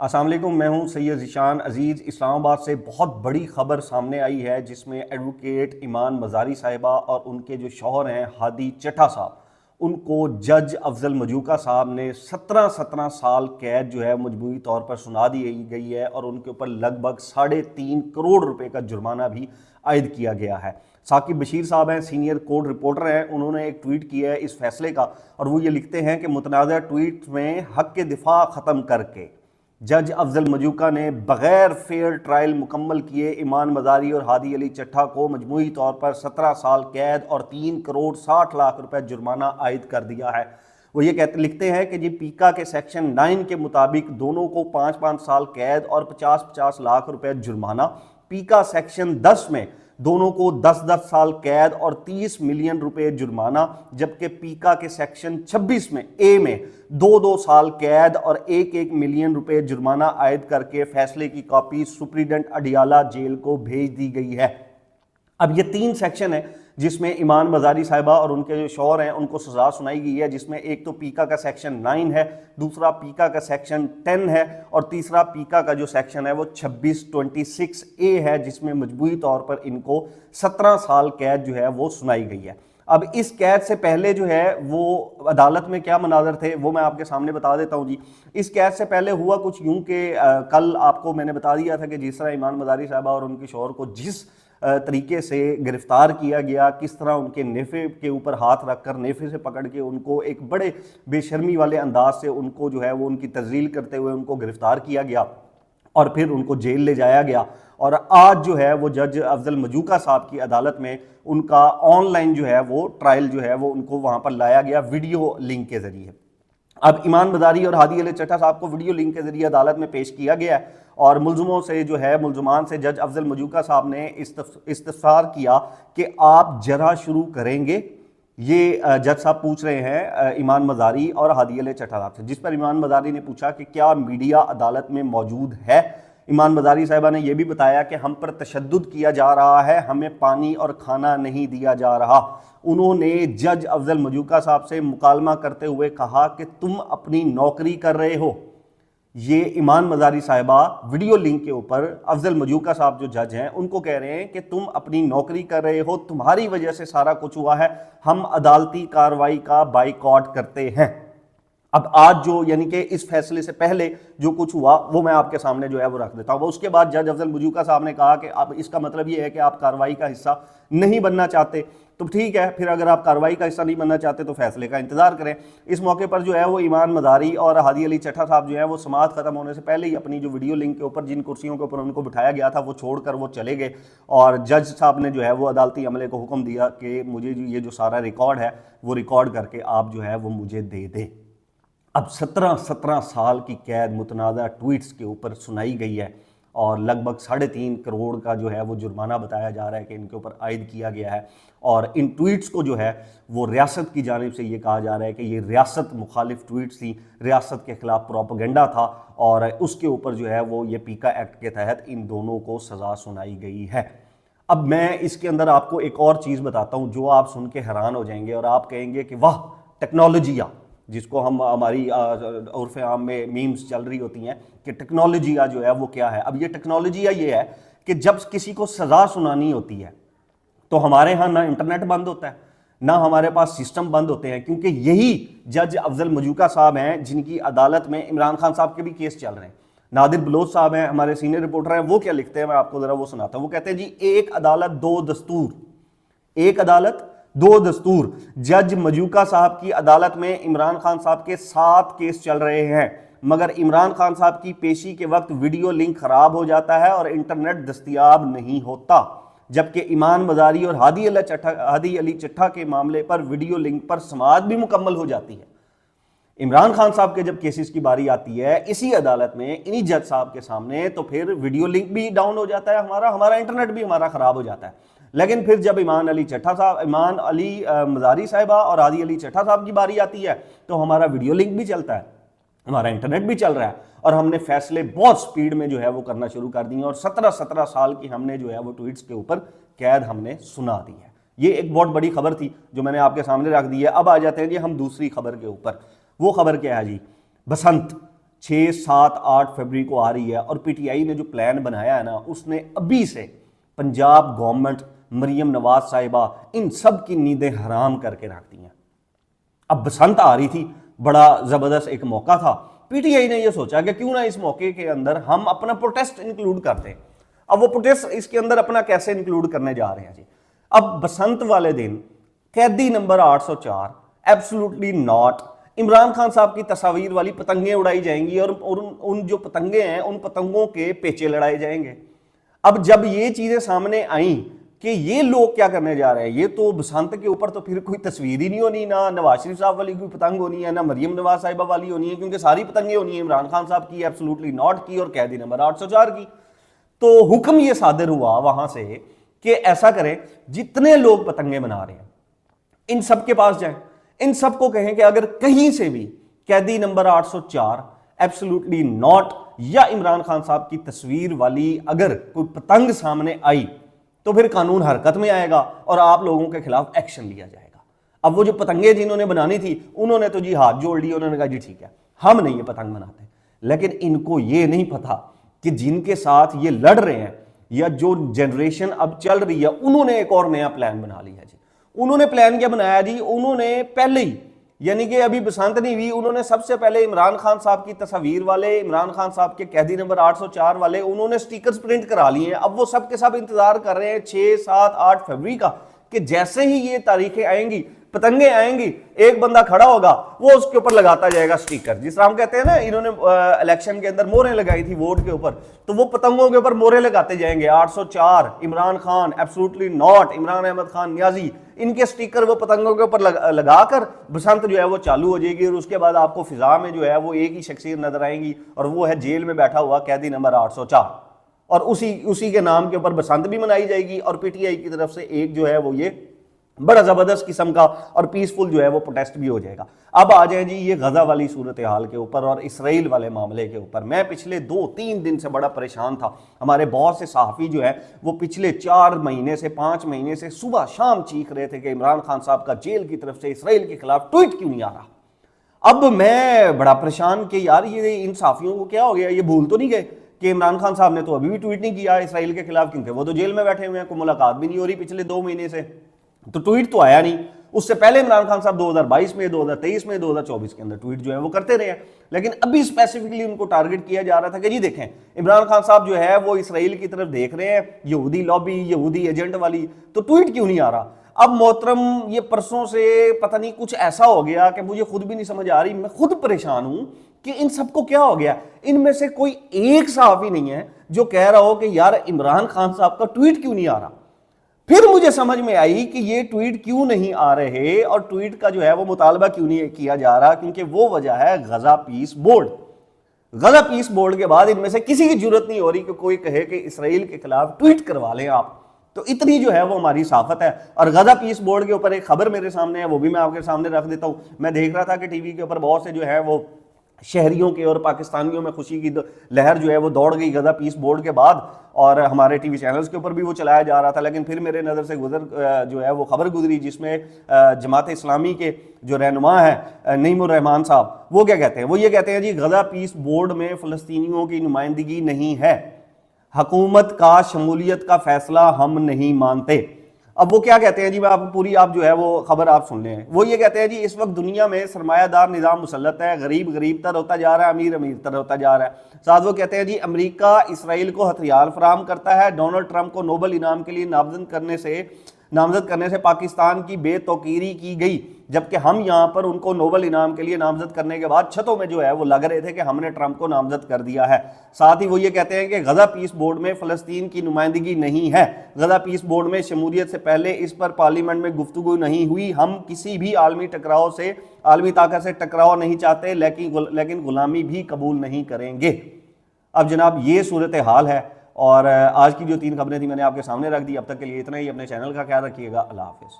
السلام علیکم، میں ہوں سید ذیشان عزیز۔ اسلام آباد سے بہت بڑی خبر سامنے آئی ہے جس میں ایڈوکیٹ ایمان مزاری صاحبہ اور ان کے جو شوہر ہیں ہادی چٹھا صاحب، ان کو جج افضل مجوکا صاحب نے 17 سال قید جو ہے مجموعی طور پر سنا دی گئی ہے، اور ان کے اوپر لگ بھگ 3.5 کروڑ روپے کا جرمانہ بھی عائد کیا گیا ہے۔ ثاقب بشیر صاحب ہیں، سینئر کورٹ رپورٹر ہیں، انہوں نے ایک ٹویٹ کیا ہے اس فیصلے کا، اور وہ یہ لکھتے ہیں کہ متنازع ٹویٹ میں حق کے دفاع ختم کر کے جج افضل مجوکا نے بغیر فیئر ٹرائل مکمل کیے ایمان مزاری اور ہادی علی چٹھا کو مجموعی طور پر 17 سال قید اور 3 کروڑ 60 لاکھ روپے جرمانہ عائد کر دیا ہے۔ وہ یہ لکھتے ہیں کہ جی پیکا کے سیکشن 9 کے مطابق دونوں کو 5 سال قید اور 50 لاکھ روپے جرمانہ، پیکا سیکشن 10 میں دونوں کو 10 سال قید اور 30 ملین روپے جرمانہ، جبکہ پیکا کے سیکشن 26 میں اے میں 2 سال قید اور 1 ملین روپے جرمانہ عائد کر کے فیصلے کی کاپی سپریڈنٹ اڈیالہ جیل کو بھیج دی گئی ہے۔ اب یہ 3 سیکشن ہیں جس میں ایمان مزاری صاحبہ اور ان کے جو شوہر ہیں ان کو سزا سنائی گئی ہے، جس میں ایک تو پیکا کا سیکشن 9 ہے، دوسرا پیکا کا سیکشن 10 ہے، اور تیسرا پیکا کا جو سیکشن ہے وہ 26(26)A ہے، جس میں مجموعی طور پر ان کو 17 سال قید جو ہے وہ سنائی گئی ہے۔ اب اس قید سے پہلے جو ہے وہ عدالت میں کیا مناظر تھے وہ میں آپ کے سامنے بتا دیتا ہوں جی۔ اس قید سے پہلے ہوا کچھ یوں کہ کل آپ کو میں نے بتا دیا تھا کہ جس طرح ایمان مزاری صاحبہ اور ان کے شوہر کو جس طریقے سے گرفتار کیا گیا، کس طرح ان کے نیفے کے اوپر ہاتھ رکھ کر نیفے سے پکڑ کے ان کو ایک بڑے بے شرمی والے انداز سے ان کو جو ہے وہ ان کی تذلیل کرتے ہوئے ان کو گرفتار کیا گیا اور پھر ان کو جیل لے جایا گیا، اور آج جو ہے وہ جج افضل مجوکا صاحب کی عدالت میں ان کا آن لائن جو ہے وہ ٹرائل جو ہے وہ ان کو وہاں پر لایا گیا ویڈیو لنک کے ذریعے۔ اب ایمان مزاری اور ہادی علی چٹھا صاحب کو ویڈیو لنک کے ذریعے عدالت میں پیش کیا گیا ہے، اور ملزمان سے جج افضل مجوکا صاحب نے استفسار کیا کہ آپ جرح شروع کریں گے؟ یہ جج صاحب پوچھ رہے ہیں ایمان مزاری اور ہادی علی چٹھا صاحب سے، جس پر ایمان مزاری نے پوچھا کہ کیا میڈیا عدالت میں موجود ہے؟ ایمان مزاری صاحبہ نے یہ بھی بتایا کہ ہم پر تشدد کیا جا رہا ہے، ہمیں پانی اور کھانا نہیں دیا جا رہا۔ انہوں نے جج افضل مجوکا صاحب سے مکالمہ کرتے ہوئے کہا کہ تم اپنی نوکری کر رہے ہو۔ یہ ایمان مزاری صاحبہ ویڈیو لنک کے اوپر افضل مجوکا صاحب جو جج ہیں ان کو کہہ رہے ہیں کہ تم اپنی نوکری کر رہے ہو، تمہاری وجہ سے سارا کچھ ہوا ہے، ہم عدالتی کارروائی کا بائیکاٹ کرتے ہیں۔ اب آج جو یعنی کہ اس فیصلے سے پہلے جو کچھ ہوا وہ میں آپ کے سامنے جو ہے وہ رکھ دیتا ہوں۔ اس کے بعد جج افضل مجوکا صاحب نے کہا کہ اب اس کا مطلب یہ ہے کہ آپ کارروائی کا حصہ نہیں بننا چاہتے، تو ٹھیک ہے، پھر اگر آپ کارروائی کا حصہ نہیں بننا چاہتے تو فیصلے کا انتظار کریں۔ اس موقع پر جو ہے وہ ایمان مزاری اور ہادی علی چٹھا صاحب جو ہیں وہ سماعت ختم ہونے سے پہلے ہی اپنی جو ویڈیو لنک کے اوپر جن کرسیوں کے اوپر ان کو بٹھایا گیا تھا وہ چھوڑ کر وہ چلے گئے، اور جج صاحب نے جو ہے وہ عدالتی عملے کو حکم دیا کہ مجھے یہ جو سارا ریکارڈ ہے وہ ریکارڈ کر کے آپ جو ہے وہ مجھے دے دیں۔ اب 17 سال کی قید متنازع ٹویٹس کے اوپر سنائی گئی ہے، اور لگ بھگ 3.5 کروڑ کا جو ہے وہ جرمانہ بتایا جا رہا ہے کہ ان کے اوپر عائد کیا گیا ہے، اور ان ٹویٹس کو جو ہے وہ ریاست کی جانب سے یہ کہا جا رہا ہے کہ یہ ریاست مخالف ٹویٹس تھی، ریاست کے خلاف پروپیگنڈا تھا، اور اس کے اوپر جو ہے وہ یہ پیکا ایکٹ کے تحت ان دونوں کو سزا سنائی گئی ہے۔ اب میں اس کے اندر آپ کو ایک اور چیز بتاتا ہوں جو آپ سن کے حیران ہو جائیں گے، اور آپ کہیں گے کہ واہ ٹیکنالوجیا، جس کو ہم ہماری عرف عام میں میمز چل رہی ہوتی ہیں کہ ٹیکنالوجیا جو ہے وہ کیا ہے۔ اب یہ ٹیکنالوجیا یہ ہے کہ جب کسی کو سزا سنانی ہوتی ہے تو ہمارے ہاں نہ انٹرنیٹ بند ہوتا ہے، نہ ہمارے پاس سسٹم بند ہوتے ہیں، کیونکہ یہی جج افضل مجوکا صاحب ہیں جن کی عدالت میں عمران خان صاحب کے بھی کیس چل رہے ہیں۔ نادر بلوچ صاحب ہیں ہمارے سینئر رپورٹر ہیں، وہ کیا لکھتے ہیں میں آپ کو ذرا وہ سناتا ہوں۔ وہ کہتے ہیں جی ایک عدالت دو دستور، ایک عدالت دو دستور۔ جج مجوکا صاحب کی عدالت میں عمران خان صاحب کے 7 کیس چل رہے ہیں، مگر عمران خان صاحب کی پیشی کے وقت ویڈیو لنک خراب ہو جاتا ہے اور انٹرنیٹ دستیاب نہیں ہوتا، جبکہ ایمان مزاری اور ہادی علی چٹھا کے معاملے پر ویڈیو لنک پر سماعت بھی مکمل ہو جاتی ہے۔ عمران خان صاحب کے جب کیسز کی باری آتی ہے اسی عدالت میں انہی جج صاحب کے سامنے، تو پھر ویڈیو لنک بھی ڈاؤن ہو جاتا ہے، ہمارا انٹرنیٹ بھی ہمارا خراب ہو جاتا ہے۔ لیکن پھر جب ایمان علی مزاری صاحبہ اور ہادی علی چٹھا صاحب کی باری آتی ہے تو ہمارا ویڈیو لنک بھی چلتا ہے، ہمارا انٹرنیٹ بھی چل رہا ہے، اور ہم نے فیصلے بہت سپیڈ میں جو ہے وہ کرنا شروع کر دی ہیں، اور 17 سال کی ہم نے جو ہے وہ ٹویٹس کے اوپر قید ہم نے سنا دی ہے۔ یہ ایک بہت بڑی خبر تھی جو میں نے آپ کے سامنے رکھ دی ہے۔ اب آ جاتے ہیں جی ہم دوسری خبر کے اوپر۔ وہ خبر کیا ہے جی؟ بسنت 6, 7, 8 फरवरी को आ रही है और पी टी आई ने जो प्लान बनाया है ना, उसने अभी से पंजाब गवर्नमेंट, मरीम नवाज साहिबा, इन सब की नींदें हराम करके रख दी हैं। अब बसंत आ रही थी, बड़ा ज़बरदस्त एक मौका था, पीटीआई ने यह सोचा कि क्यों ना इस मौके के अंदर हम अपना प्रोटेस्ट इंक्लूड करते हैं। अब वो प्रोटेस्ट इसके अंदर अपना कैसे इंक्लूड करने जा रहे हैं जी। अब बसंत वाले दिन कैदी number 804 absolutely not, Imran Khan साहब की तस्वीर वाली पतंगें उड़ाई जाएंगी और उन जो पतंगे हैं उन पतंगों के पेचे लड़ाए जाएंगे। अब जब ये चीजें सामने आई कि ये लोग क्या करने जा रहे हैं, ये तो बसंत के ऊपर तो फिर कोई तस्वीर ही नहीं होनी, ना नवाज शरीफ साहब वाली कोई पतंग होनी है, ना मरीम नवाज साहिबा वाली होनी है, क्योंकि सारी पतंगें होनी है इमरान खान साहब की एब्सोल्युटली नॉट की और कैदी नंबर 804 की। तो हुक्म ये सादर हुआ वहां से कि ऐसा करें, जितने लोग पतंगे बना रहे हैं इन सब के पास जाएं, इन सबको कहें कि अगर कहीं से भी कैदी नंबर 804 एब्सोल्युटली नॉट या इमरान खान साहब की तस्वीर वाली अगर कोई पतंग सामने आई तो फिर कानून हरकत में आएगा और आप लोगों के खिलाफ एक्शन लिया जाएगा। अब वो जो पतंगे जिन्होंने बनानी थी उन्होंने तो जी हाथ जोड़ लिए, उन्होंने कहा जी ठीक है हम नहीं ये पतंग बनाते, लेकिन इनको ये नहीं पता कि जिनके साथ ये लड़ रहे हैं या जो जनरेशन अब चल रही है उन्होंने एक और नया प्लान बना लिया जी। उन्होंने प्लान क्या बनाया जी, उन्होंने पहले ही, यानी कि अभी बसंत नहीं हुई, उन्होंने सबसे पहले इमरान खान साहब की तस्वीर वाले, इमरान खान साहब के कैदी नंबर 804 वाले, उन्होंने स्टिकर्स प्रिंट करा लिए हैं। अब वो सब के सब इंतजार कर रहे हैं 6, 7, 8 फरवरी का कि जैसे ही ये तारीखें आएंगी, पतंगे आएंगी, एक बंदा खड़ा होगा वो उसके ऊपर लगाता जाएगा स्टिकर। जिस तरह हम कहते हैं ना, इन्होंने इलेक्शन के अंदर मोहरें लगाई थी वोट के ऊपर, तो वो पतंगों के ऊपर मोहरें लगाते जाएंगे, 804 इमरान खान, एब्सोल्युटली नॉट इमरान अहमद खान नियाजी, इनके स्टिकर वो पतंगों के ऊपर लगाकर बसंत जो है वो चालू हो जाएगी। और उसके बाद आपको फिजा में जो है वो एक ही शख्सियत नजर आएंगी और वो है जेल में बैठा हुआ कैदी नंबर 804, और उसी के नाम के ऊपर बसंत भी मनाई जाएगी। और पीटीआई की तरफ से एक जो है वो ये बड़ा जबरदस्त किस्म का और पीसफुल जो है वो प्रोटेस्ट भी हो जाएगा। अब आ जाए जी ये गजा वाली सूरत हाल के ऊपर और इसराइल वाले मामले के ऊपर। मैं पिछले 2-3 दिन से बड़ा परेशान था। हमारे बहुत से सहाफ़ी जो है वो पिछले 4 महीने से 5 महीने से सुबह शाम चीख रहे थे कि इमरान खान साहब का जेल की तरफ से इसराइल के खिलाफ ट्वीट क्यों नहीं आ रहा। अब मैं बड़ा परेशान कि यार ये इन सहाफ़ियों को क्या हो गया, ये भूल तो नहीं गए कि इमरान खान साहब ने तो अभी भी ट्वीट नहीं किया इसराइल के खिलाफ, क्योंकि वो तो जेल में बैठे हुए हैं, कोई मुलाकात भी नहीं हो रही पिछले 2 महीने से, तो ट्वीट तो आया नहीं। उससे पहले इमरान खान साहब 2022 में, 2023 में, 2024 के अंदर ट्वीट जो है वो करते रहे हैं, लेकिन अभी स्पेसिफिकली उनको टारगेट किया जा रहा था कि जी देखें इमरान खान साहब जो है वो इसराइल की तरफ देख रहे हैं, यहूदी लॉबी, यहूदी एजेंट वाली, तो ट्वीट क्यों नहीं आ रहा। अब मोहतरम ये परसों से पता नहीं कुछ ऐसा हो गया कि मुझे खुद भी नहीं समझ आ रही, मैं खुद परेशान हूं कि इन सबको क्या हो गया। इनमें से कोई एक सहाफ़ी नहीं है जो कह रहा हो कि यार इमरान खान साहब का ट्वीट क्यों नहीं आ रहा। फिर मुझे समझ में आई कि ये ट्वीट क्यों नहीं आ रहे और ट्वीट का जो है वो मुतालबा क्यों नहीं किया जा रहा, क्योंकि वो वजह है गजा पीस बोर्ड। गजा पीस बोर्ड के बाद इनमें से किसी की जरूरत नहीं हो रही कि कोई कहे कि इसराइल के खिलाफ ट्वीट करवा लें आप, तो इतनी जो है वो हमारी साफत है। और गजा पीस बोर्ड के ऊपर एक खबर मेरे सामने है, वो भी मैं आपके सामने रख देता हूँ। मैं देख रहा था कि टीवी के ऊपर बहुत से जो है वो शहरियों के और पाकिस्तानियों में खुशी की लहर जो है वो दौड़ गई गजा पीस बोर्ड के बाद, और हमारे टीवी चैनल्स के ऊपर भी वो चलाया जा रहा था। लेकिन फिर मेरे नज़र से जो है वो खबर गुजरी जिसमें जमात इस्लामी के जो रहनुमा है नईमुर रहमान साहब, वो क्या कहते हैं, वो ये कहते हैं जी गजा पीस बोर्ड में फ़लस्तीनियों की नुमाइंदगी नहीं है, हुकूमत का शमूलियत का फैसला हम नहीं मानते। अब वो क्या कहते हैं जी, मैं आपको पूरी आप जो है वो खबर आप सुन लें। वो ये कहते हैं जी इस वक्त दुनिया में सरमायादार निज़ाम मुसल्लत है, गरीब गरीब तर होता जा रहा है, अमीर अमीर तर होता जा रहा है। साथ वो कहते हैं जी अमेरिका इसराइल को हथियार फराहम करता है, डोनाल्ड ट्रंप को नोबल इनाम के लिए नामजद करने से पाकिस्तान की बेतौकीरी की गई, जबकि हम यहाँ पर उनको नोबल इनाम के लिए नामजद करने के बाद छतों में जो है वो लग रहे थे कि हमने ट्रंप को नामजद कर दिया है। साथ ही वो ये कहते हैं कि गजा पीस बोर्ड में फ़लस्तीन की नुमाइंदगी नहीं है, गजा पीस बोर्ड में शमूलियत से पहले इस पर पार्लियामेंट में गुफ्तगू नहीं हुई, हम किसी भी आलमी ताकत से टकराव नहीं चाहते, लेकिन गुलामी भी कबूल नहीं करेंगे। अब जनाब ये सूरत हाल है, और आज की जो 3 खबरें थी मैंने आपके सामने रख दी। अब तक के लिए इतना ही। अपने चैनल का ख्याल रखिएगा। अल्लाह हाफिज़।